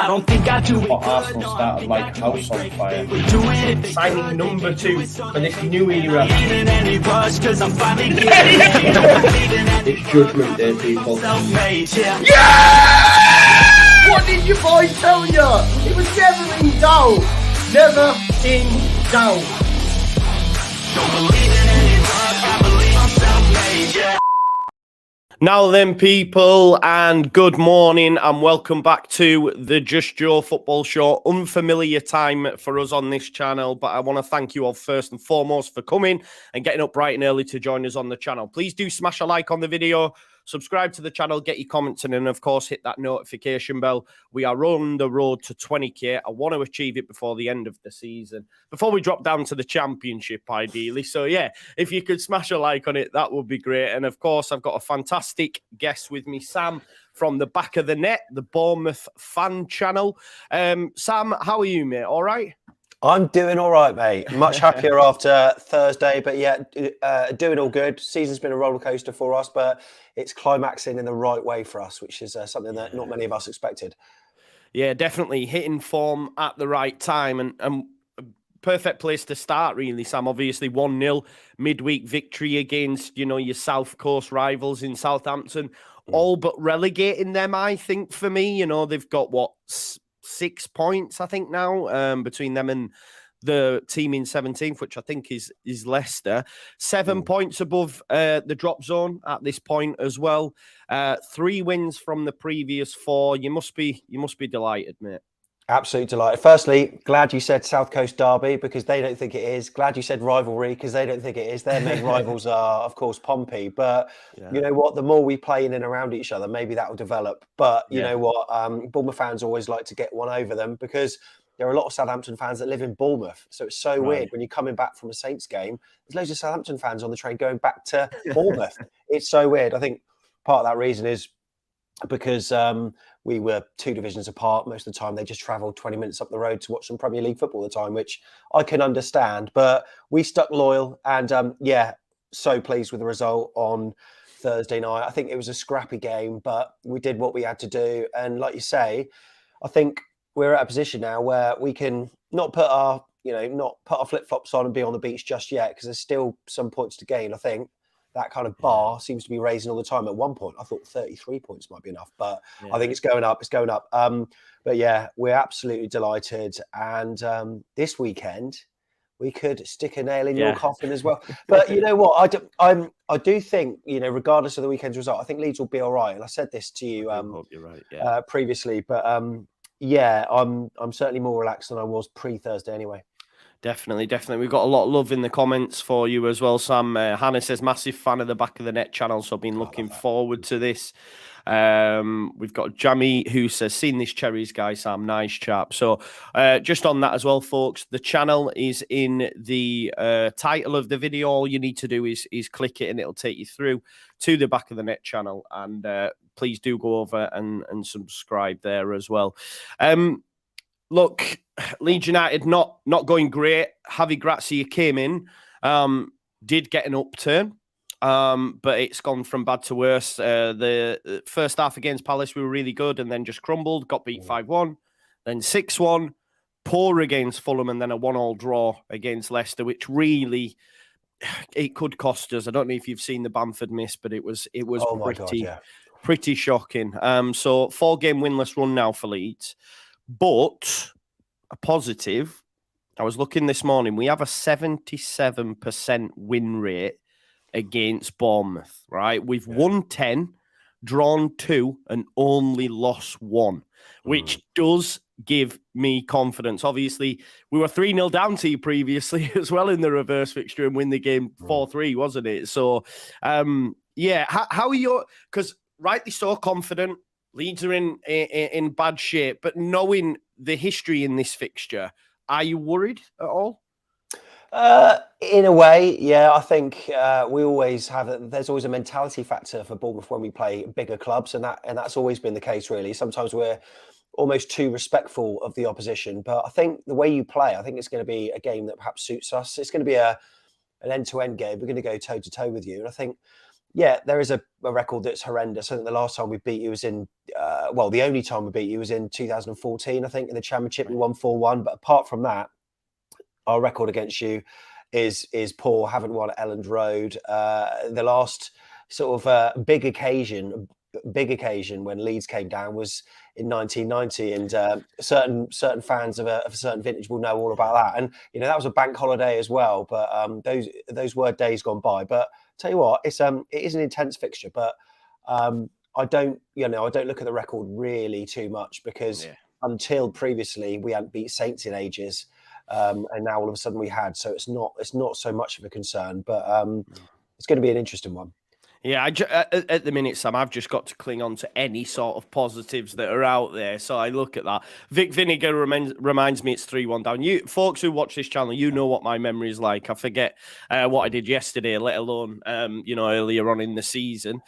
don't think I do it. Arsenal started like house on fire. Signing number 2 for this new era. It's Judgment Day, people. Yeah! What did your boy tell you? It was never in doubt. Never in doubt. Don't believe in any drugs, I believe I'm self-made, yeah. Now then, people, and good morning and welcome back to the Just Joe Football Show. Unfamiliar time for us on this channel, but I want to thank you all first and foremost for coming and getting up bright and early to join us on the channel. Please do smash a like on the video, subscribe to the channel, get your comments in, and of course, hit that notification bell. We are on the road to 20k. I want to achieve it before the end of the season, before we drop down to the championship, ideally. So yeah, if you could smash a like on it, that would be great. And of course, I've got a fantastic guest with me, Sam from the Back of the Net, the Bournemouth fan channel. Sam, how are you, mate? All right? I'm doing all right, mate. Much happier after Thursday, but yeah, doing all good. Season's been a roller coaster for us, but it's climaxing in the right way for us, which is something that not many of us expected. Yeah, definitely hitting form at the right time, and perfect place to start, really, Sam. Obviously, 1-0 midweek victory against, your South Coast rivals in Southampton, all but relegating them, I think, for me. They've got, 6 points, I think, now, between them and the team in 17th, which I think is Leicester. 7 points above the drop zone at this point as well. 3 wins from the previous 4. You must be delighted, mate. Absolutely delighted. Firstly, glad you said South Coast Derby because they don't think it is. Glad you said rivalry because they don't think it is. Their main rivals are, of course, Pompey. But you know what? The more we play in and around each other, maybe that will develop. But you know what? Bournemouth fans always like to get one over them because there are a lot of Southampton fans that live in Bournemouth. So it's so weird when you're coming back from a Saints game. There's loads of Southampton fans on the train going back to Bournemouth. It's so weird. I think part of that reason is because we were 2 divisions apart most of the time. They just travelled 20 minutes up the road to watch some Premier League football at the time, which I can understand. But we stuck loyal and, so pleased with the result on Thursday night. I think it was a scrappy game, but we did what we had to do. And like you say, I think we're at a position now where we can not put our flip-flops on and be on the beach just yet because there's still some points to gain, I think. That kind of bar seems to be raising all the time. At one point, I thought 33 points might be enough, but I think it's going up. It's going up. But yeah, we're absolutely delighted. And this weekend, we could stick a nail in your coffin as well. But you know what? I do think, regardless of the weekend's result, I think Leeds will be all right. And I said this to you you're right, previously, but I'm certainly more relaxed than I was pre-Thursday anyway. Definitely. We've got a lot of love in the comments for you as well, Sam. Hannah says, massive fan of the Back of the Net channel, so I've been looking forward to this. We've got Jamie who says, seen this Cherries guy, Sam, nice chap. So just on that as well, folks, the channel is in the title of the video. All you need to do is click it and it'll take you through to the Back of the Net channel. And please do go over and subscribe there as well. Look, Leeds United not going great. Javi Gracia came in, did get an upturn, but it's gone from bad to worse. The first half against Palace, we were really good and then just crumbled, got beat 5-1, then 6-1, poor against Fulham, and then a 1-1 draw against Leicester, which really, it could cost us. I don't know if you've seen the Bamford miss, but it was pretty shocking. So 4-game winless run now for Leeds. But a positive, I was looking this morning, we have a 77% win rate against Bournemouth, right? We've won 10, drawn 2, and only lost 1, which does give me confidence. Obviously, we were 3-0 down to you previously as well in the reverse fixture and win the game 4-3, wasn't it? So, how are you? Because rightly so confident, Leeds are in bad shape, but knowing the history in this fixture, are you worried at all? In a way, yeah. I think we always have. There's always a mentality factor for Bournemouth when we play bigger clubs, and that's always been the case. Really, sometimes we're almost too respectful of the opposition. But I think the way you play, I think it's going to be a game that perhaps suits us. It's going to be an end-to-end game. We're going to go toe-to-toe with you, and I think. Yeah, there is a record that's horrendous. I think the last time we beat you was in well, the only time we beat you was in 2014, I think, in the Championship. We won 4-1. But apart from that, our record against you is poor. Haven't won at Elland Road. The last sort of big occasion when Leeds came down was in 1990, and certain fans of a certain vintage will know all about that. And that was a bank holiday as well. But those were days gone by. But tell you what, it is an intense fixture. But I don't look at the record really too much, because until previously we hadn't beat Saints in ages. And now all of a sudden we had, so it's not so much of a concern, but it's going to be an interesting one. Yeah, at the minute, Sam, I've just got to cling on to any sort of positives that are out there. So I look at that. Vic Vinegar reminds me it's 3-1 down. You folks who watch this channel, you know what my memory is like. I forget what I did yesterday, let alone earlier on in the season.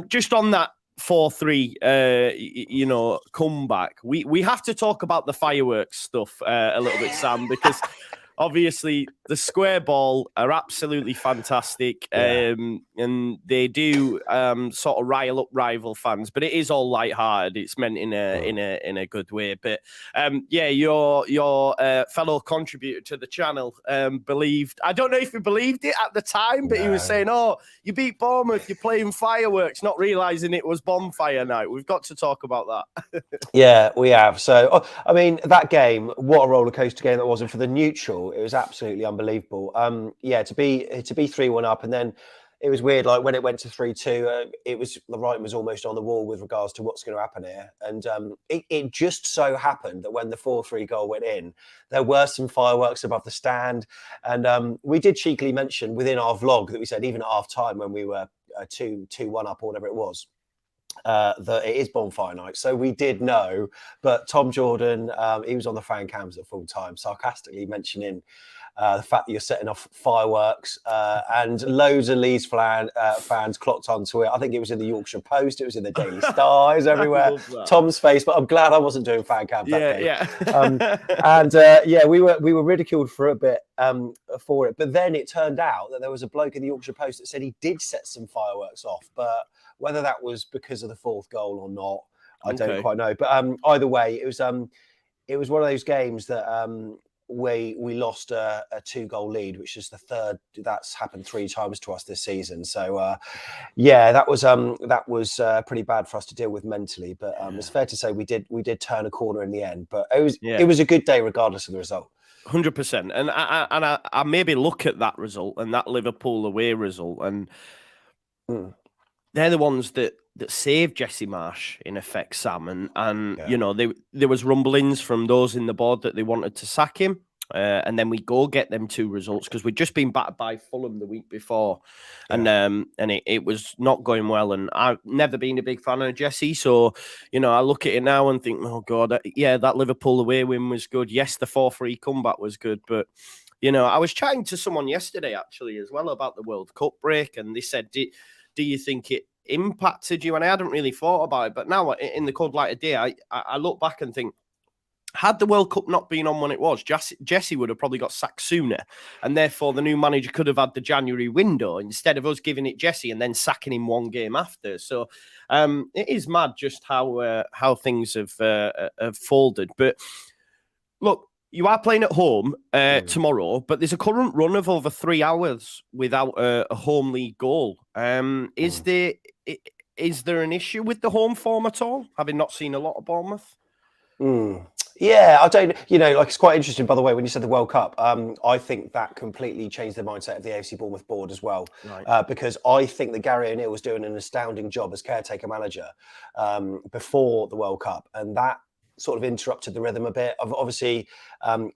Just on that 4-3 comeback, we have to talk about the fireworks stuff a little bit, Sam, because obviously the square ball are absolutely fantastic, and they do sort of rile up rival fans, but it is all lighthearted. It's meant in a good way. But your fellow contributor to the channel believed, I don't know if he believed it at the time, but he was saying, "Oh, you beat Bournemouth, you're playing fireworks," not realizing it was bonfire night. We've got to talk about that. Yeah, we have. So, I mean, that game, what a roller coaster game that was, and for the neutral, it was absolutely unbelievable. To be 3-1 up, and then it was weird. Like when it went to 3-2, the writing was almost on the wall with regards to what's going to happen here. And it just so happened that when the 4-3 goal went in, there were some fireworks above the stand, and we did cheekily mention within our vlog that we said even at half time when we were 2-1 up or whatever it was, that it is bonfire night. So we did know, but Tom Jordan, he was on the fan cams at full time, sarcastically mentioning the fact that you're setting off fireworks, and loads of Leeds fans clocked onto it. I think it was in the Yorkshire Post, it was in the Daily Star, it was everywhere. Tom's face, but I'm glad I wasn't doing fan cams that day. We were ridiculed for a bit for it, but then it turned out that there was a bloke in the Yorkshire Post that said he did set some fireworks off, but whether that was because of the fourth goal or not, I don't quite know. But either way, it was one of those games that we lost a 2-goal lead, which is the third that's happened 3 times to us this season. So that was pretty bad for us to deal with mentally. But it's fair to say we did turn a corner in the end. But it was a good day regardless of the result. 100%. And I maybe look at that result and that Liverpool away result, and they're the ones that saved Jesse Marsch, in effect, Sam. And there was rumblings from those in the board that they wanted to sack him. And then we go get them 2 results, because we'd just been battered by Fulham the week before. And it was not going well. And I've never been a big fan of Jesse. So, I look at it now and think, oh, God, that Liverpool away win was good. Yes, the 4-3 comeback was good. But, I was chatting to someone yesterday, actually, as well, about the World Cup break. And they said, do you think it impacted you? And I hadn't really thought about it, but now in the cold light of day, I look back and think, had the World Cup not been on when it was, Jesse would have probably got sacked sooner, and therefore the new manager could have had the January window instead of us giving it Jesse and then sacking him 1 game after. So it is mad just how things have folded. But look, you are playing at home tomorrow, but there's a current run of over 3 hours without a home league goal. Is there an issue with the home form at all, having not seen a lot of Bournemouth? Yeah, I don't, it's quite interesting, by the way, when you said the World Cup, I think that completely changed the mindset of the AFC Bournemouth board as well, because I think that Gary O'Neill was doing an astounding job as caretaker manager before the World Cup, and that sort of interrupted the rhythm a bit. Obviously,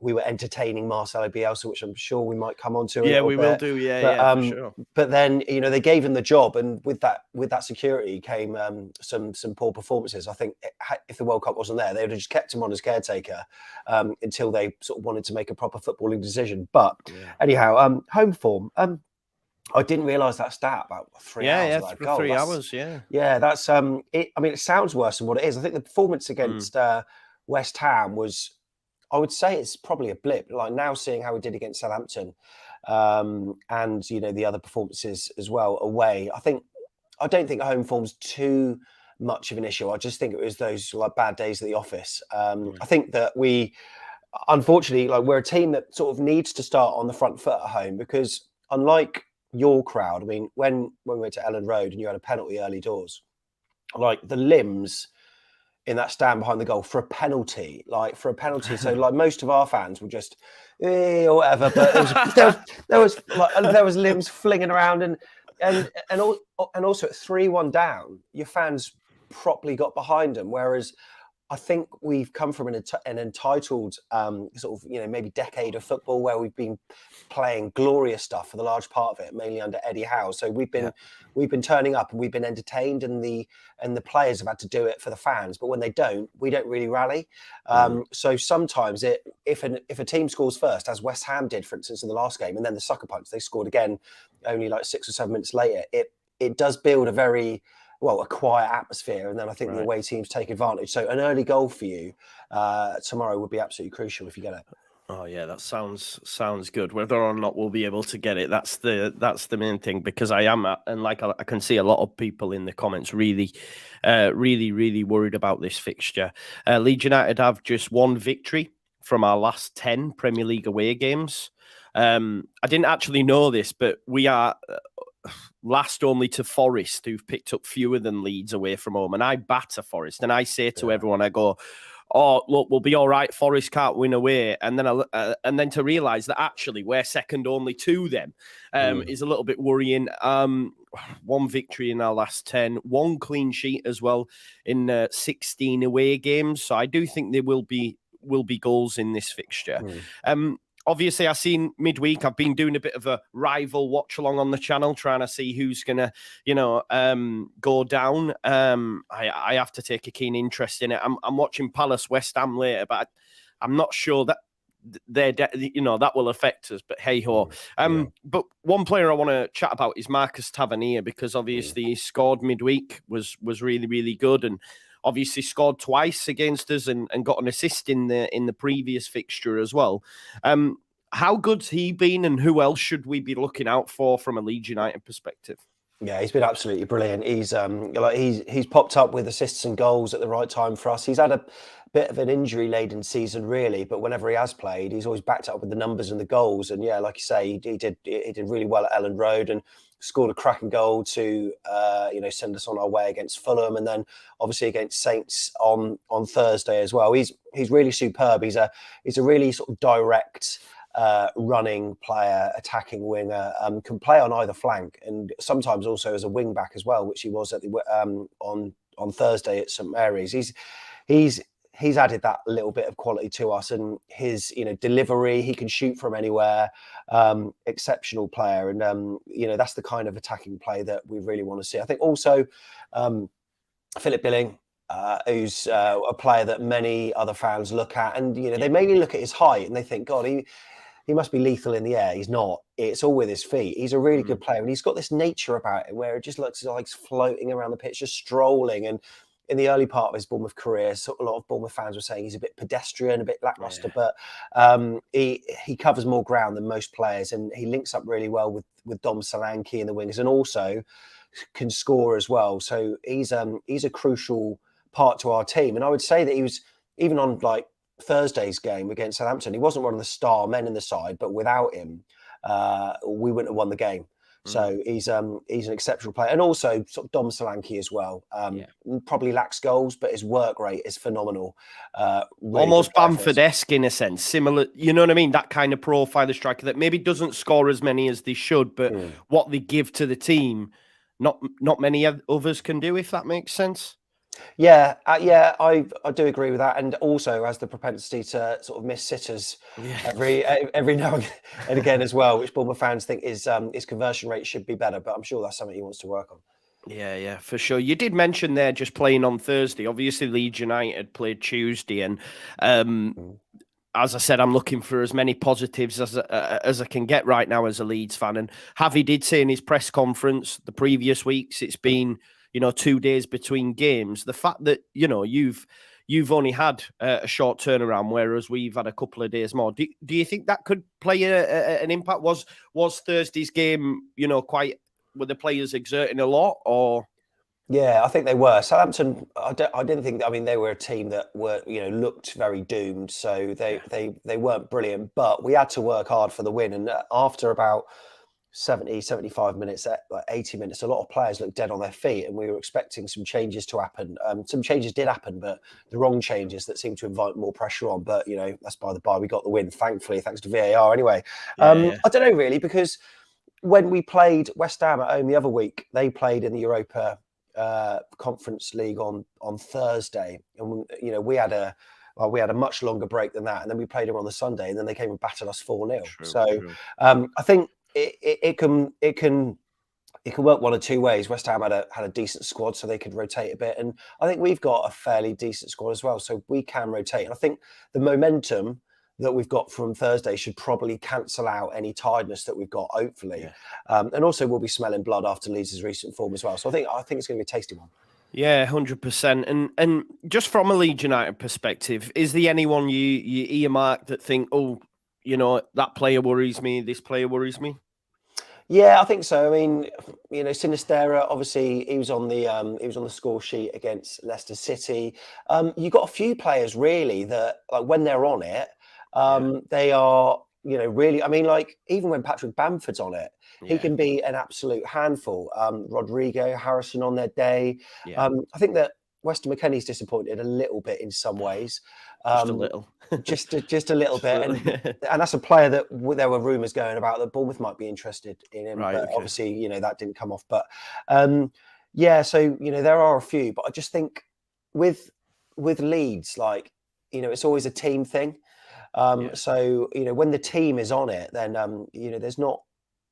we were entertaining Marcelo Bielsa, which I'm sure we might come on to. Yeah, we will do. For sure. But then, they gave him the job, and with that security came some poor performances. I think if the World Cup wasn't there, they would have just kept him on as caretaker until they sort of wanted to make a proper footballing decision. But anyhow, home form. I didn't realise that stat about 3 hours. Yeah, 3 hours. Yeah, that's it. I mean, it sounds worse than what it is. I think the performance against West Ham was, I would say, it's probably a blip. Like now, seeing how we did against Southampton, and the other performances as well away. I don't think home form's too much of an issue. I just think it was those like bad days at the office. I think that we, unfortunately, like we're a team that sort of needs to start on the front foot at home, because unlike your crowd, I mean, when we went to Ellen Road and you had a penalty early doors, like the limbs in that stand behind the goal for a penalty. So like most of our fans were just or whatever, but there was limbs flinging around, and also at 3-1 down, your fans properly got behind them. Whereas I think we've come from an entitled sort of, maybe decade of football where we've been playing glorious stuff for the large part of it, mainly under Eddie Howe. So we've been turning up and we've been entertained, and the players have had to do it for the fans. But when they don't, we don't really rally. So sometimes if a team scores first, as West Ham did, for instance, in the last game, and then the sucker punch, they scored again only like 6 or 7 minutes later, it does build a quiet atmosphere, and then I think the away teams take advantage. So an early goal for you tomorrow would be absolutely crucial if you get it. Oh yeah, that sounds good. Whether or not we'll be able to get it, that's the main thing, because I can see a lot of people in the comments really worried about this fixture. Leeds United have just 1 victory from our last 10 Premier League away games. I didn't actually know this, but we are last only to Forest, who've picked up fewer than Leeds away from home. And I batter Forest, and I say to everyone, I go, "Oh, look, we'll be all right. Forest can't win away." And then to realise that actually we're second only to them is a little bit worrying. 1 victory in our last 10, 1 clean sheet as well in 16 away games. So I do think there will be goals in this fixture. Obviously, I've seen midweek, I've been doing a bit of a rival watch along on the channel, trying to see who's going to, go down. I have to take a keen interest in it. I'm watching Palace West Ham later, but I'm not sure that that will affect us. But hey ho. But one player I want to chat about is Marcus Tavernier, because obviously he scored midweek, was really, really good, and obviously scored twice against us and got an assist in the previous fixture as well. How good's he been, and who else should we be looking out for from a Leeds United perspective? Yeah, he's been absolutely brilliant. He's popped up with assists and goals at the right time for us. He's had a bit of an injury-laden season, really, but whenever he has played, he's always backed up with the numbers and the goals. And yeah, like you say, he did really well at Ellen Road and scored a cracking goal to send us on our way against Fulham, and then obviously against Saints on Thursday as well. He's really superb. He's a really sort of direct running player, attacking winger, can play on either flank, and sometimes also as a wing back as well, which he was at the on Thursday at St Mary's. He's added that little bit of quality to us, and his delivery, he can shoot from anywhere. Exceptional player, and that's the kind of attacking play that we really want to see. I think also Philip Billing, who's a player that many other fans look at, and they mainly look at his height and they think, God, he must be lethal in the air. He's not. It's all with his feet. He's a really good player, and he's got this nature about it where it just looks like he's floating around the pitch, just strolling. And in the early part of his Bournemouth career, a lot of Bournemouth fans were saying he's a bit pedestrian, a bit lackluster, but he covers more ground than most players, and he links up really well with Dom Solanke in the wings, and also can score as well. So he's a crucial part to our team. And I would say that he was, even on like Thursday's game against Southampton, he wasn't one of the star men in the side, but without him, we wouldn't have won the game. So he's an exceptional player, and also sort of Dom Solanke as well. Probably lacks goals, but his work rate is phenomenal. Really almost Bamford-esque in a sense, similar. You know what I mean? That kind of profile of striker that maybe doesn't score as many as they should, but what they give to the team, not many others can do. If that makes sense. Yeah, I do agree with that, and also has the propensity to sort of miss sitters every now and again as well, which Bournemouth fans think his conversion rate should be better, but I'm sure that's something he wants to work on. Yeah, for sure. You did mention there just playing on Thursday. Obviously, Leeds United played Tuesday, and as I said, I'm looking for as many positives as I can get right now as a Leeds fan. And Javi did say in his press conference the previous weeks, it's been 2 days between games. The fact that, you've only had a short turnaround, whereas we've had a couple of days more. Do you think that could play an impact? Was Thursday's game, were the players exerting a lot, or? Yeah, I think they were. Southampton, I didn't think. I mean, they were a team that were, looked very doomed. So they weren't brilliant, but we had to work hard for the win. And after about 70, 75 minutes, like 80 minutes, a lot of players looked dead on their feet, and we were expecting some changes to happen. Some changes did happen, but the wrong changes that seemed to invite more pressure on. But that's by the by. We got the win, thankfully, thanks to VAR. Anyway, I don't know really, because when we played West Ham at home the other week, they played in the Europa Conference League on Thursday, and we had a much longer break than that, and then we played them on the Sunday, and then they came and battered us 4-0. So I think it can work one of two ways. West Ham had a decent squad, so they could rotate a bit, and I think we've got a fairly decent squad as well, so we can rotate. And I think the momentum that we've got from Thursday should probably cancel out any tiredness that we've got, hopefully. And also we'll be smelling blood after Leeds' recent form as well. So I think it's going to be a tasty one. Yeah, 100%. And just from a Leeds United perspective, is there anyone you earmark that think, that player worries me, this player worries me? Yeah, I think so. I mean, Sinisterra, obviously he was on the score sheet against Leicester City. You've got a few players really that, like, when they're on it, they are, really, I mean, like, even when Patrick Bamford's on it, he can be an absolute handful. Rodrigo, Harrison on their day. I think that Weston McKennie's disappointed a little bit in some ways. Just a little. just a little bit. And that's a player that there were rumours going about that Bournemouth might be interested in him. Right, but obviously, that didn't come off. But so, there are a few. But I just think with Leeds, like, it's always a team thing. So, when the team is on it, then, there's not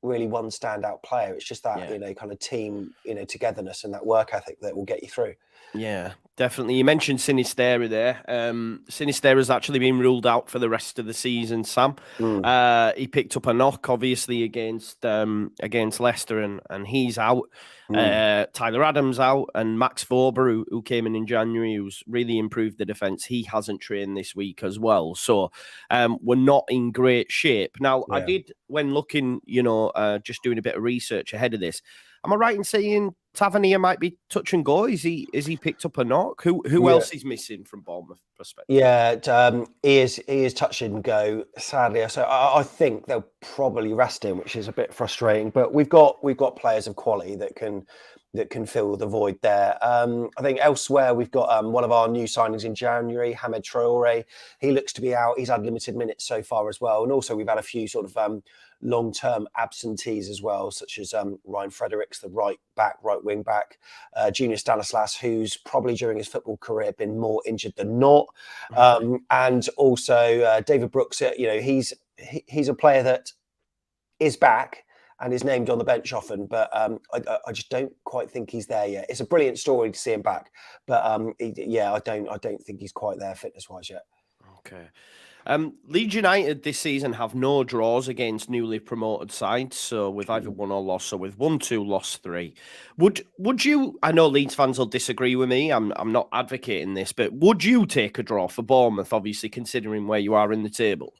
really one standout player. It's just that, kind of team, togetherness and that work ethic that will get you through. Yeah, definitely. You mentioned Sinisterra there. Sinisterra's actually been ruled out for the rest of the season, Sam. He picked up a knock, obviously, against Leicester, and he's out. Tyler Adams out, and Max Vorber, who came in January, who's really improved the defence, he hasn't trained this week as well. So we're not in great shape. Now, I did, when looking, just doing a bit of research ahead of this, am I right in saying Tavernier might be touch and go? Is he picked up a knock? Who else is missing from Bournemouth perspective? Yeah, he is touch and go, sadly. So I think they'll probably rest him, which is a bit frustrating. But we've got players of quality that can fill the void there. I think elsewhere we've got one of our new signings in January, Hamed Traore. He looks to be out. He's had limited minutes so far as well. And also we've had a few sort of long-term absentees as well, such as Ryan Fredericks, the right wing back, Junior Stanislas, who's probably during his football career been more injured than not, and also David Brooks. He's a player that is back and is named on the bench often, but I just don't quite think he's there yet. It's a brilliant story to see him back, but I don't think he's quite there fitness-wise yet. Okay. Leeds United this season have no draws against newly promoted sides, so we've either won or lost. So we've won 2, lost 3. Would you? I know Leeds fans will disagree with me. I'm not advocating this, but would you take a draw for Bournemouth? Obviously, considering where you are in the table.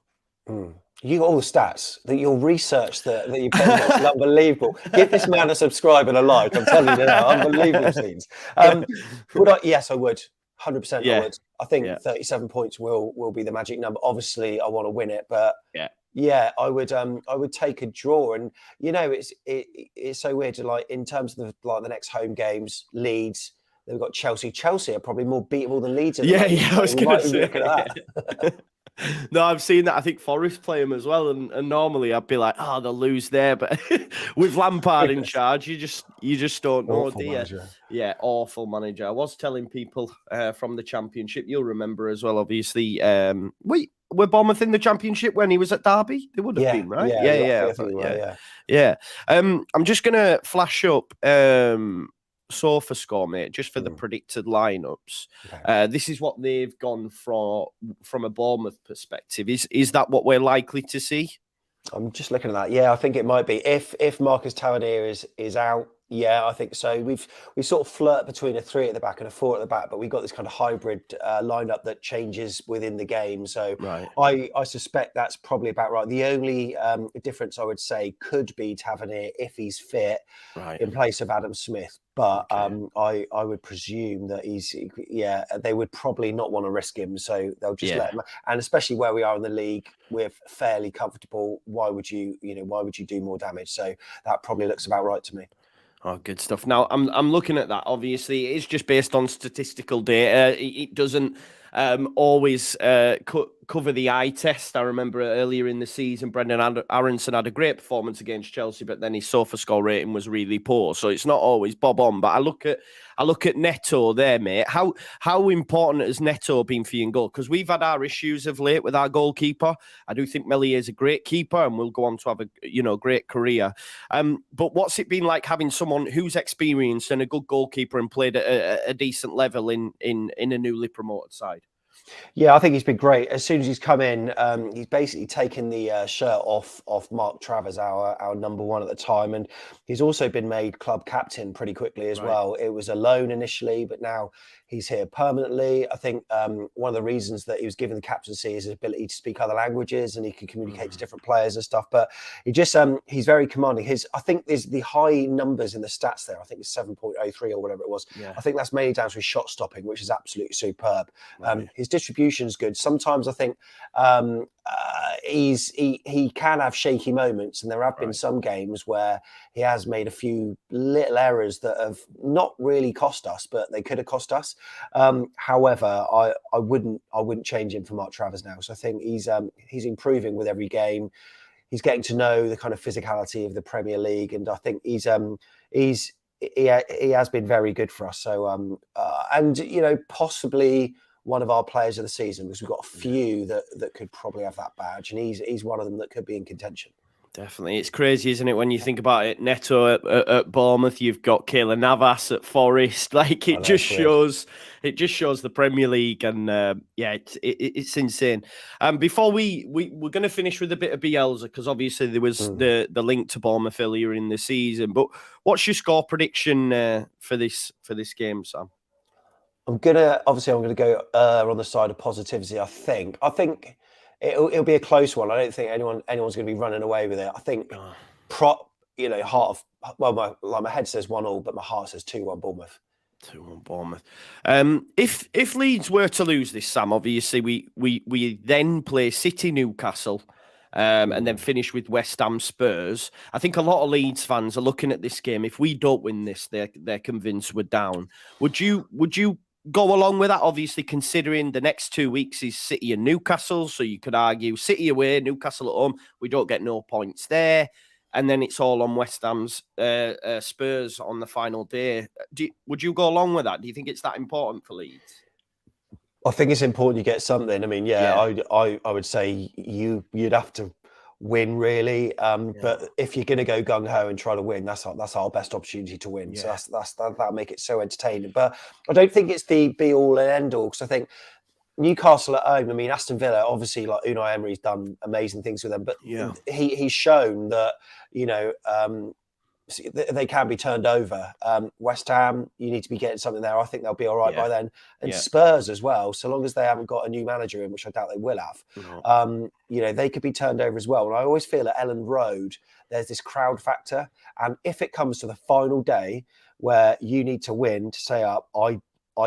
You got all the stats, that your research that you put in, it's unbelievable. Give this man a subscribe and a like. I'm telling you now, unbelievable scenes. Would I? Yes, I would. 100% I would. I think 37 points will be the magic number. Obviously, I want to win it, but I would take a draw. And it's so weird to, like, in terms of the next home games, Leeds, they've got Chelsea. Chelsea are probably more beatable than Leeds. I was going to say look at that. No, I've seen that. I think Forest play him as well, and normally I'd be like, they'll lose there, but with Lampard in charge, you just don't know, do you? Manager. Yeah, awful manager. I was telling people from the Championship, you'll remember as well, obviously. Were Bournemouth in the Championship when he was at Derby? They would have been, right? Yeah. I'm just gonna flash up Sofa Score, mate, just for the predicted lineups. Okay. This is what they've gone for from a Bournemouth perspective. Is that what we're likely to see? I'm just looking at that. Yeah, I think it might be. If Marcus Tavernier is out, Yeah, I think so. We sort of flirt between a 3 at the back and a 4 at the back, but we've got this kind of hybrid lineup that changes within the game. So Right. I suspect that's probably about right. The only difference I would say could be Tavernier if he's fit in place of Adam Smith. But I would presume that they would probably not want to risk him, so they'll just let him. And especially where we are in the league, we're fairly comfortable. Why would you do more damage? So that probably looks about right to me. Oh, good stuff. Now, I'm looking at that. Obviously, it is just based on statistical data. It doesn't always cover the eye test. I remember earlier in the season, Brendan Aronson had a great performance against Chelsea, but then his SofaScore rating was really poor. So it's not always bob on. But I look at Neto there, mate. How important has Neto been for you in goal? Because we've had our issues of late with our goalkeeper. I do think Meslier is a great keeper and will go on to have a great career. But what's it been like having someone who's experienced and a good goalkeeper and played at a decent level in a newly promoted side? Yeah, I think he's been great. As soon as he's come in, he's basically taken the shirt off Mark Travers, our number one at the time, and he's also been made club captain pretty quickly as well. It was a loan initially, but now he's here permanently. I think one of the reasons that he was given the captaincy is his ability to speak other languages, and he can communicate to different players and stuff. But he's very commanding. I think there's the high numbers in the stats there. I think it's 7.03 or whatever it was. Yeah. I think that's mainly down to his shot stopping, which is absolutely superb. His distribution's good. Sometimes I think he can have shaky moments, and there have been some games where he has made a few little errors that have not really cost us, but they could have cost us. However, I wouldn't change him for Mark Travers now. So I think he's improving with every game. He's getting to know the kind of physicality of the Premier League, and I think he has been very good for us. So and possibly one of our players of the season, because we've got a few that could probably have that badge, and he's one of them that could be in contention. Definitely. It's crazy, isn't it, when you think about it? Neto at Bournemouth, you've got Keylor Navas at Forest. Like, it just shows the Premier League, and it's insane. Before we're going to finish with a bit of Bielsa, because obviously there was the link to Bournemouth earlier in the season. But what's your score prediction for this game, Sam? I'm gonna go on the side of positivity. I think it'll be a close one. I don't think anyone's going to be running away with it. I think my head says 1-1, but my heart says 2-1 Bournemouth. 2-1 Bournemouth. If Leeds were to lose this, Sam, obviously we then play City, Newcastle, and then finish with West Ham, Spurs. I think a lot of Leeds fans are looking at this game. If we don't win this, they're convinced we're down. Would you go along with that? Obviously, considering the next 2 weeks is City and Newcastle, so you could argue City away, Newcastle at home. We don't get no points there, and then it's all on West Ham's Spurs on the final day. Would you go along with that? Do you think it's that important for Leeds? I think it's important you get something. I mean, I would say you'd have to win really, but if you're going to go gung-ho and try to win, that's our best opportunity to win. So that'll make it so entertaining. But I don't think it's the be all and end all, because I think Newcastle at home, I mean, Aston Villa, obviously, like Unai Emery's done amazing things with them, but he's shown that they can be turned over. West Ham, you need to be getting something there. I think they'll be all right by then. And Spurs as well, so long as they haven't got a new manager in, which I doubt they will have. They could be turned over as well. And I always feel at Ellen Road, there's this crowd factor. And if it comes to the final day where you need to win to stay up, I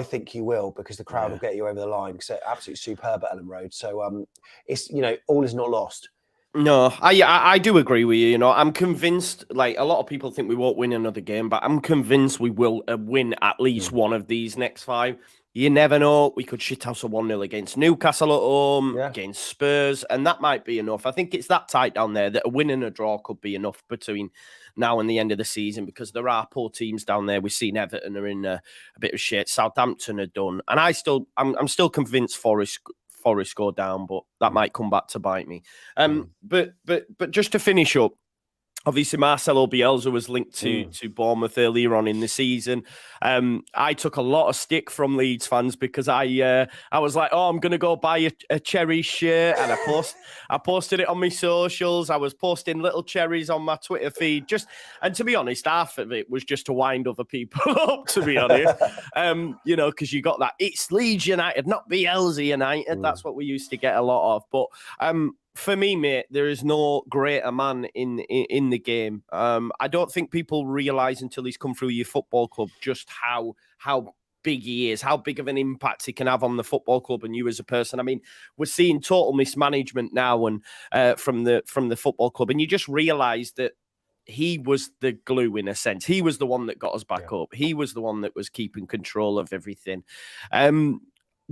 think you will, because the crowd will get you over the line. Because they're absolutely superb at Ellen Road. So it's all is not lost. No, I do agree with you. I'm convinced, like, a lot of people think we won't win another game, but I'm convinced we will win at least one of these next 5. You never know. We could shithouse a 1-0 against Newcastle at home, against Spurs, and that might be enough. I think it's that tight down there that a win and a draw could be enough between now and the end of the season, because there are poor teams down there. We've seen Everton are in a bit of shit. Southampton are done. And I'm still convinced Forest go down, but that might come back to bite me. But just to finish up, Obviously, Marcelo Bielsa was linked to Bournemouth earlier on in the season. I took a lot of stick from Leeds fans because I was like, oh, I'm going to go buy a Cherries shirt. And I posted it on my socials. I was posting little cherries on my Twitter feed. And to be honest, half of it was just to wind other people up, to be honest. Because you got that, it's Leeds United, not Bielsa United. That's what we used to get a lot of. But for me, mate, there is no greater man in the game. I don't think people realise until he's come through your football club just how big he is, how big of an impact he can have on the football club and you as a person. I mean, we're seeing total mismanagement now and from the football club, and you just realise that he was the glue in a sense. He was the one that got us back up. He was the one that was keeping control of everything.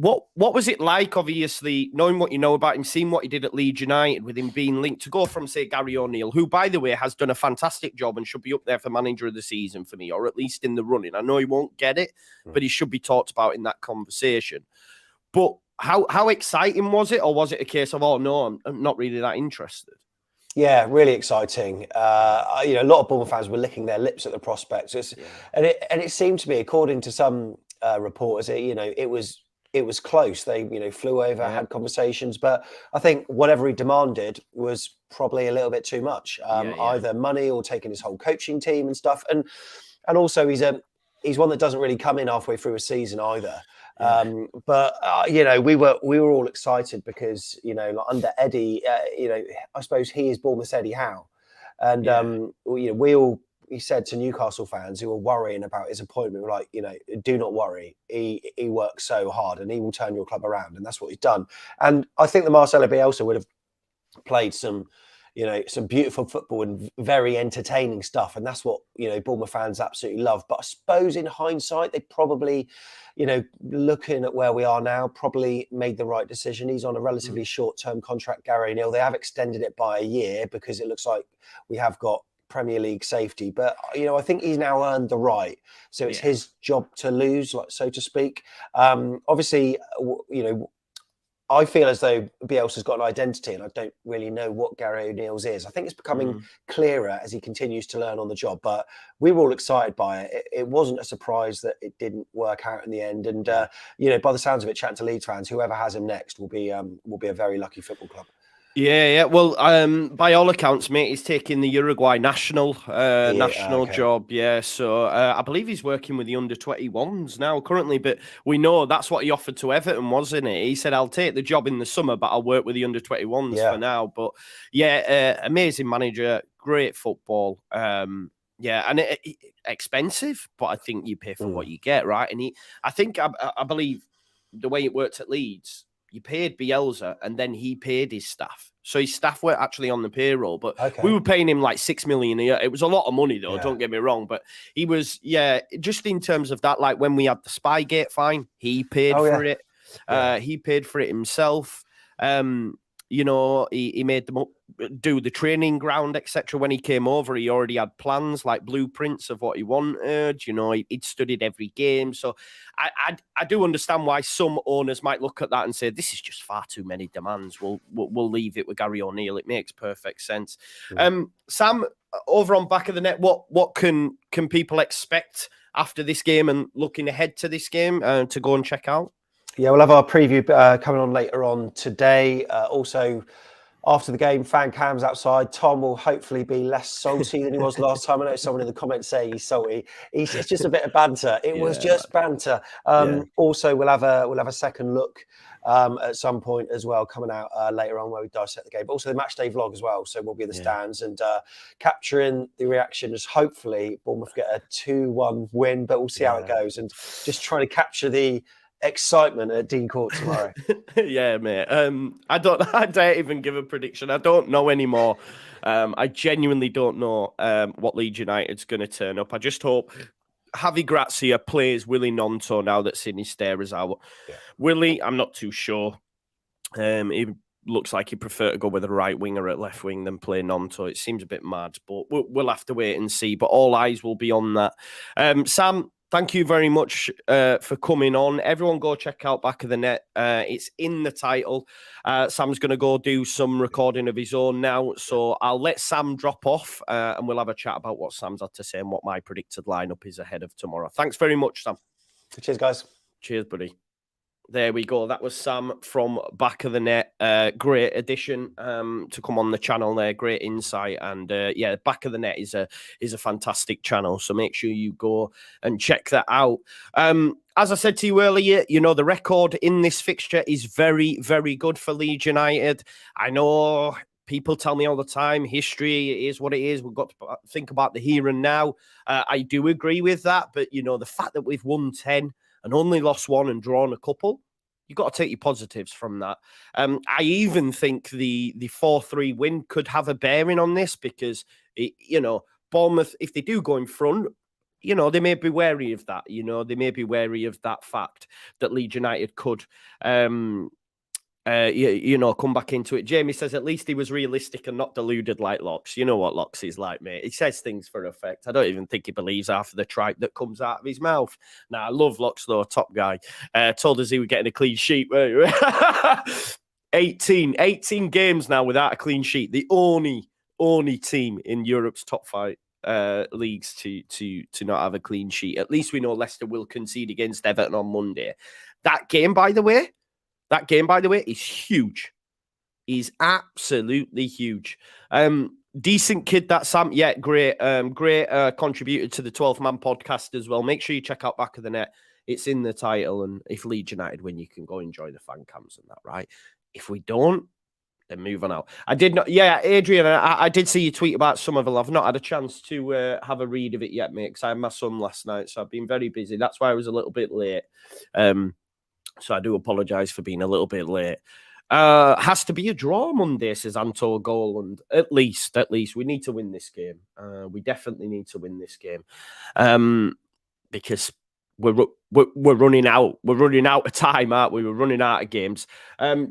What was it like, obviously, knowing what you know about him, seeing what he did at Leeds United, with him being linked to go from, say, Gary O'Neill, who, by the way, has done a fantastic job and should be up there for manager of the season for me, or at least in the running. I know he won't get it, but he should be talked about in that conversation. But how exciting was it? Or was it a case of, oh, no, I'm not really that interested? Yeah, really exciting. A lot of Bournemouth fans were licking their lips at the prospects. And it seemed to be, according to some reporters, it was close. They, flew over, had conversations, but I think whatever he demanded was probably a little bit too much. Either money or taking his whole coaching team and stuff. And also he's one that doesn't really come in halfway through a season either. But we were all excited because like under Eddie, I suppose he is Bournemouth's Eddie Howe, and he said to Newcastle fans who were worrying about his appointment, like, do not worry. He works so hard and he will turn your club around. And that's what he's done. And I think that Marcelo Bielsa would have played some beautiful football and very entertaining stuff. And that's what, Bournemouth fans absolutely love. But I suppose in hindsight, they probably, looking at where we are now, probably made the right decision. He's on a relatively short-term contract, Gary O'Neill. They have extended it by a year because it looks like we have got Premier League safety, but I think he's now earned the right, so it's his job to lose, like, so to speak. Obviously, I feel as though Bielsa's got an identity, and I don't really know what Gary O'Neill's is. I think it's becoming clearer as he continues to learn on the job, but we were all excited by it. It wasn't a surprise that it didn't work out in the end, and by the sounds of it, chatting to Leeds fans, whoever has him next will be a very lucky football club. Yeah. Well, by all accounts, mate, he's taking the Uruguay national job. Yeah. So I believe he's working with the under-21s now currently, but we know that's what he offered to Everton, wasn't it? He said, I'll take the job in the summer, but I'll work with the under-21s for now. But amazing manager, great football. And expensive, but I think you pay for what you get, right? And I believe the way it worked at Leeds, you paid Bielsa and then he paid his staff. So his staff were actually on the payroll, but we were paying him like $6 million a year. It was a lot of money though, don't get me wrong, but he was, just in terms of that, like when we had the Spygate fine, he paid for it. He paid for it himself. He made them do the training ground, etc. When he came over, he already had plans, like blueprints of what he wanted. He'd studied every game. So I do understand why some owners might look at that and say, this is just far too many demands. We'll leave it with Gary O'Neill. It makes perfect sense. Sam, over on Back of the Net, what can people expect after this game and looking ahead to this game to go and check out? Yeah, we'll have our preview coming on later on today. Also, after the game, fan cams outside. Tom will hopefully be less salty than he was last time. I know someone in the comments say he's salty. It's just a bit of banter. It was just banter. Also, we'll have a second look at some point as well coming out later on where we dissect the game. But also the match day vlog as well. So we'll be in the stands and capturing the reaction as hopefully Bournemouth get a 2-1 win. But we'll see how it goes and just trying to capture the excitement at Dean Court tomorrow. Yeah, mate. I dare even give a prediction. I don't know anymore. I genuinely don't know what Leeds United's going to turn up. I just hope Javi Grazia plays Willie Gnonto now that Sidney Stara's out. Willie, I'm not too sure. He looks like he'd prefer to go with a right winger at left wing than play Gnonto. It seems a bit mad, but we'll have to wait and see. But all eyes will be on that. Sam, Thank you very much for coming on. Everyone go check out Back of the Net. It's in the title. Sam's going to go do some recording of his own now. So I'll let Sam drop off and we'll have a chat about what Sam's had to say and what my predicted lineup is ahead of tomorrow. Thanks very much, Sam. Cheers, guys. Cheers, buddy. There we go. That was Sam from Back of the Net. Great addition to come on the channel there. Great insight. And yeah, Back of the Net is a fantastic channel. So make sure you go and check that out. As I said to you earlier, you know, the record in this fixture is very, very good for Leeds United. I know people tell me all the time, history is what it is. We've got to think about the here and now. I do agree with that. But, you know, the fact that we've won 10 and only lost 1 and drawn a couple, you've got to take your positives from that. I even think the 4-3 win could have a bearing on this because, you know, Bournemouth, if they do go in front, you know, they may be wary of that. You know, they may be wary of that fact that Leeds United could, you know, come back into it. Jamie says at least he was realistic and not deluded like Locks. You know what Locks is like, mate. He says things for effect. I don't even think he believes half of the tripe that comes out of his mouth. Now, I love Locks, though, top guy. Told us he was getting a clean sheet. 18 games now without a clean sheet. The only team in Europe's top 5 leagues to not have a clean sheet. At least we know Leicester will concede against Everton on Monday. That game, by the way, is huge. He's absolutely huge. Decent kid, that Sam. Yeah, great. Great contributed to the 12-man podcast as well. Make sure you check out Back of the Net. It's in the title. And if Leeds United win, you can go enjoy the fan cams and that, right? If we don't, then move on out. I did not. Yeah, Adrian, I did see you tweet about Somerville. I've not had a chance to have a read of it yet, mate, because I had my son last night. So I've been very busy. That's why I was a little bit late. So I do apologise for being a little bit late. Has to be a draw Monday, says Anto Goland. At least we need to win this game. We definitely need to win this game because we're running out. We're running out of time, aren't we? We're running out of games.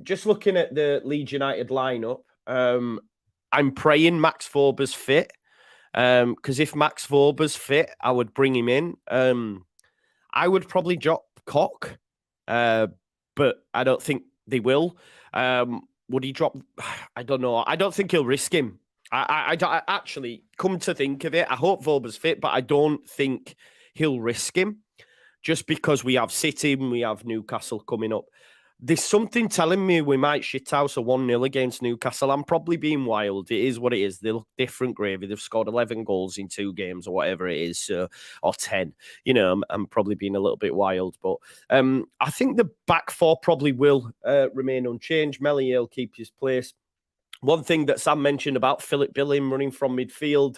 Just looking at the Leeds United lineup, I'm praying Max Vorber's fit because if Max Vorber's fit, I would bring him in. I would probably drop Koch. But I don't think they will. Would he drop? I don't know. I don't think he'll risk him. I actually, come to think of it, I hope Vorber's fit, but I don't think he'll risk him just because we have City and we have Newcastle coming up. There's something telling me we might shithouse a 1-0 against Newcastle. I'm probably being wild. It is what it is. They look different gravy. They've scored 11 goals in 2 games or whatever it is, or 10. You know, I'm probably being a little bit wild. But I think the back 4 probably will remain unchanged. Melier will keep his place. One thing that Sam mentioned about Philip Billing running from midfield,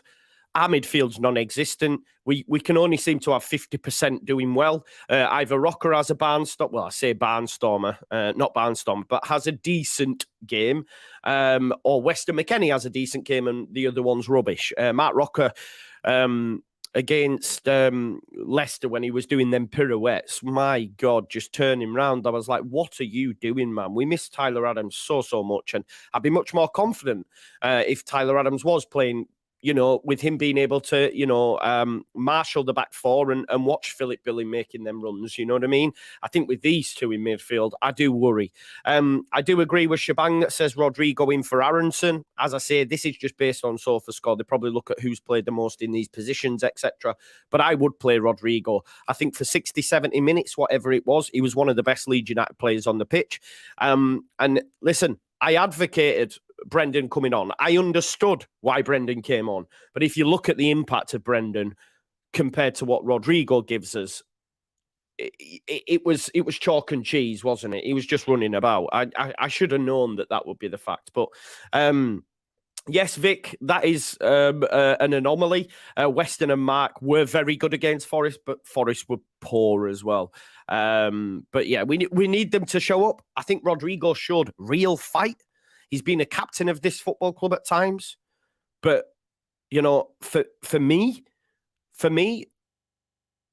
our midfield's non-existent. We can only seem to have 50% doing well. Either Rocker has a barnstormer. Well, I say barnstormer, not barnstormer, but has a decent game. Or Weston McKennie has a decent game and the other one's rubbish. Matt Rocker against Leicester when he was doing them pirouettes, my God, just turning round. I was like, what are you doing, man? We miss Tyler Adams so much. And I'd be much more confident if Tyler Adams was playing, you know, with him being able to, you know, marshal the back 4 and watch Philip Billing making them runs, you know what I mean? I think with these 2 in midfield, I do worry. I do agree with Shabang that says Rodrigo in for Aronson. As I say, this is just based on SofaScore. They probably look at who's played the most in these positions, etc. But I would play Rodrigo. I think for 60, 70 minutes, whatever it was, he was one of the best Leeds United players on the pitch. And listen, I advocated Brendan coming on. I understood why Brendan came on. But if you look at the impact of Brendan compared to what Rodrigo gives us, it was chalk and cheese, wasn't it? He was just running about. I should have known that would be the fact. But yes, Vic, that is an anomaly. Weston and Mark were very good against Forest, but Forest were poor as well. But yeah, we need them to show up. I think Rodrigo showed real fight. He's been a captain of this football club at times. But, you know, for me,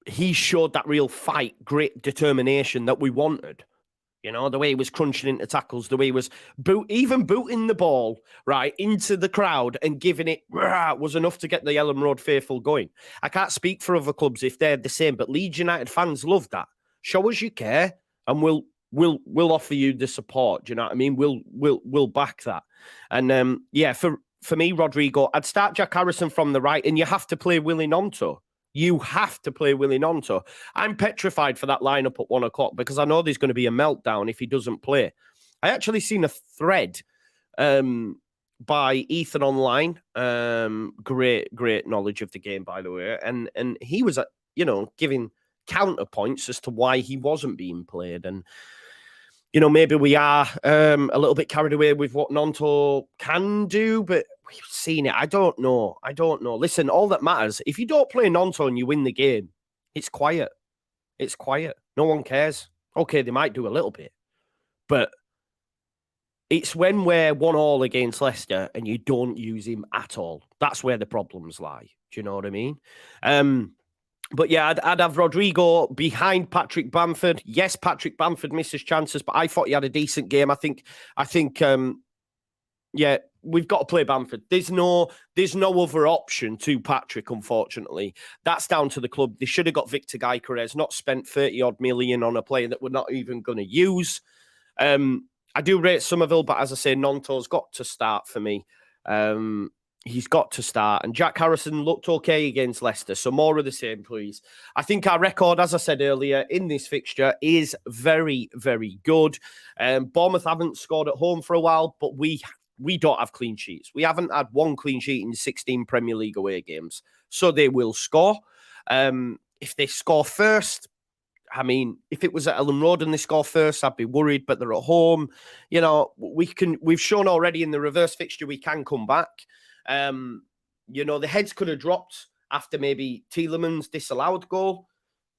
he showed that real fight, great determination that we wanted. You know, the way he was crunching into tackles, the way he was even booting the ball right into the crowd and giving it was enough to get the Ellen Road faithful going. I can't speak for other clubs if they're the same, but Leeds United fans love that. Show us you care, and we'll offer you the support. Do you know what I mean? We'll back that. And yeah, for me, Rodrigo, I'd start Jack Harrison from the right, and you have to play Willie Gnonto. You have to play Willie Gnonto. I'm petrified for that lineup at 1 o'clock because I know there's going to be a meltdown if he doesn't play. I actually seen a thread by Ethan online. Great knowledge of the game, by the way. And he was, giving counterpoints as to why he wasn't being played. And, maybe we are a little bit carried away with what Gnonto can do, but we've seen it. I don't know. Listen, all that matters, if you don't play Gnonto and you win the game, it's quiet. No one cares. Okay, they might do a little bit, but it's when we're 1-1 against Leicester and you don't use him at all. That's where the problems lie. Do you know what I mean? But yeah, I'd have Rodrigo behind Patrick Bamford. Yes, Patrick Bamford misses chances, but I thought he had a decent game. I think, yeah, we've got to play Bamford. There's no other option to Patrick, unfortunately. That's down to the club. They should have got Victor Gyökeres, not spent 30-odd million on a player that we're not even going to use. I do rate Somerville, but as I say, Gnonto's got to start for me. He's got to start. And Jack Harrison looked okay against Leicester. So more of the same, please. I think our record, as I said earlier, in this fixture is very, very good. Bournemouth haven't scored at home for a while, but we don't have clean sheets. We haven't had one clean sheet in 16 Premier League away games. So they will score. If they score first, I mean, if it was at Ellen Road and they score first, I'd be worried, but they're at home. We've shown already in the reverse fixture we can come back. The heads could have dropped after maybe Tielemans' disallowed goal.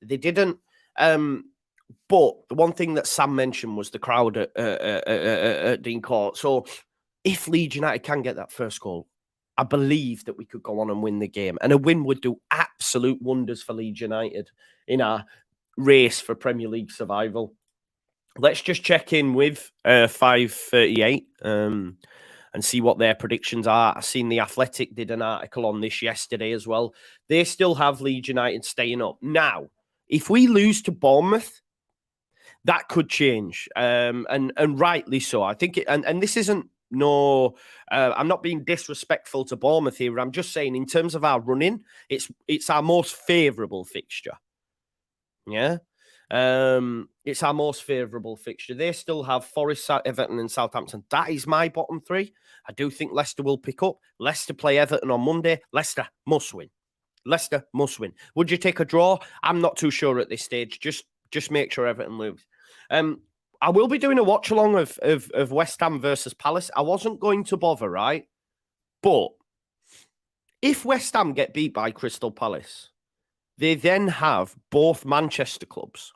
They didn't. But the one thing that Sam mentioned was the crowd at Dean Court. So if Leeds United can get that first goal, I believe that we could go on and win the game. And a win would do absolute wonders for Leeds United in our race for Premier League survival. Let's just check in with 538 and see what their predictions are. I've seen The Athletic did an article on this yesterday as well. They still have Leeds United staying up. Now, if we lose to Bournemouth, that could change. And rightly so. I think and this isn't I'm not being disrespectful to Bournemouth here. I'm just saying in terms of our running, it's our most favourable fixture. Yeah. It's our most favourable fixture. They still have Forest, Everton and Southampton. That is my bottom three. I do think Leicester will pick up. Leicester play Everton on Monday. Leicester must win. Would you take a draw? I'm not too sure at this stage. Just make sure Everton lose. I will be doing a watch along of West Ham versus Palace. I wasn't going to bother, right? But if West Ham get beat by Crystal Palace, they then have both Manchester clubs.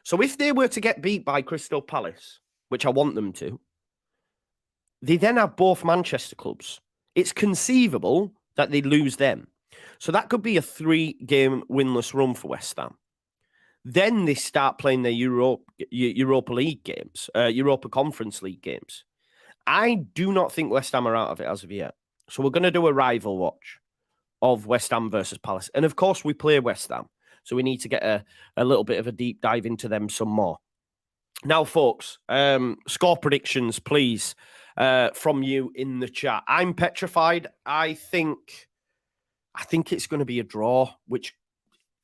So if they were to get beat by Crystal Palace, which I want them to, they then have both Manchester clubs. It's conceivable that they lose them. So that could be a 3-game winless run for West Ham. Then they start playing their Europa League games, Europa Conference League games. I do not think West Ham are out of it as of yet. So we're going to do a rival watch of West Ham versus Palace. And of course, we play West Ham. So we need to get a little bit of a deep dive into them some more. Now, folks, score predictions, please, from you in the chat. I'm petrified. I think it's going to be a draw, which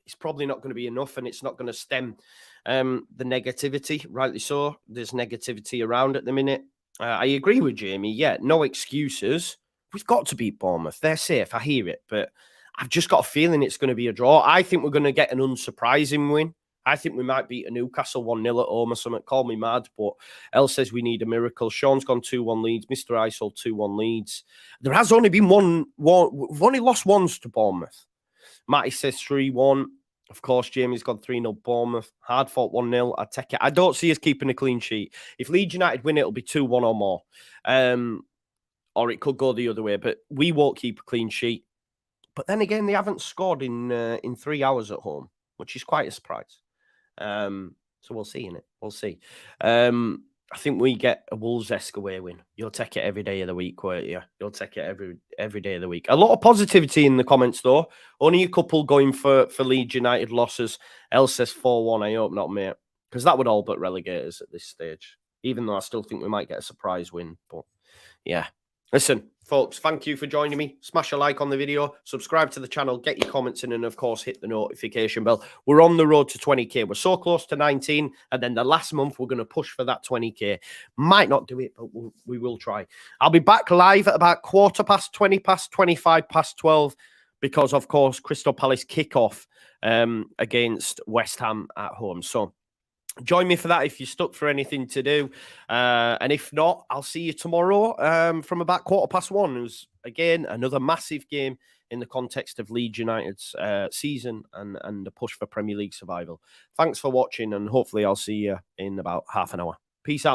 is probably not going to be enough, and it's not going to stem the negativity, rightly so. There's negativity around at the minute. I agree with Jamie. Yeah, no excuses. We've got to beat Bournemouth. They're safe. I hear it, but I've just got a feeling it's going to be a draw. I think we're going to get an unsurprising win. I think we might beat a Newcastle 1-0 at home or something. Call me mad, but El says we need a miracle. Sean's gone 2-1 Leeds. Mr. Isol 2-1 Leeds. There has only been one. We've only lost once to Bournemouth. Matty says 3-1. Of course, Jamie's gone 3-0 Bournemouth. Hard fought 1-0. I take it. I don't see us keeping a clean sheet. If Leeds United win, it'll be 2-1 or more. Or it could go the other way, but we won't keep a clean sheet. But then again, they haven't scored in 3 hours at home, which is quite a surprise. So we'll see in it. We'll see. I think we get a Wolves-esque away win. You'll take it every day of the week, won't you? You'll take it every day of the week. A lot of positivity in the comments, though. Only a couple going for Leeds United losses. El says 4-1. I hope not, mate. Because that would all but relegate us at this stage. Even though I still think we might get a surprise win. But, yeah. Listen, folks, thank you for joining me. Smash a like on the video, subscribe to the channel, get your comments in, and of course, hit the notification bell. We're on the road to 20k. We're so close to 19, and then the last month, we're going to push for that 20k. Might not do it, but we will try. I'll be back live at about 20 past 25 past 12, because, of course, Crystal Palace kickoff against West Ham at home. So, join me for that if you're stuck for anything to do. And if not, I'll see you tomorrow from about 1:15. It was, again, another massive game in the context of Leeds United's season and the push for Premier League survival. Thanks for watching, and hopefully I'll see you in about half an hour. Peace out.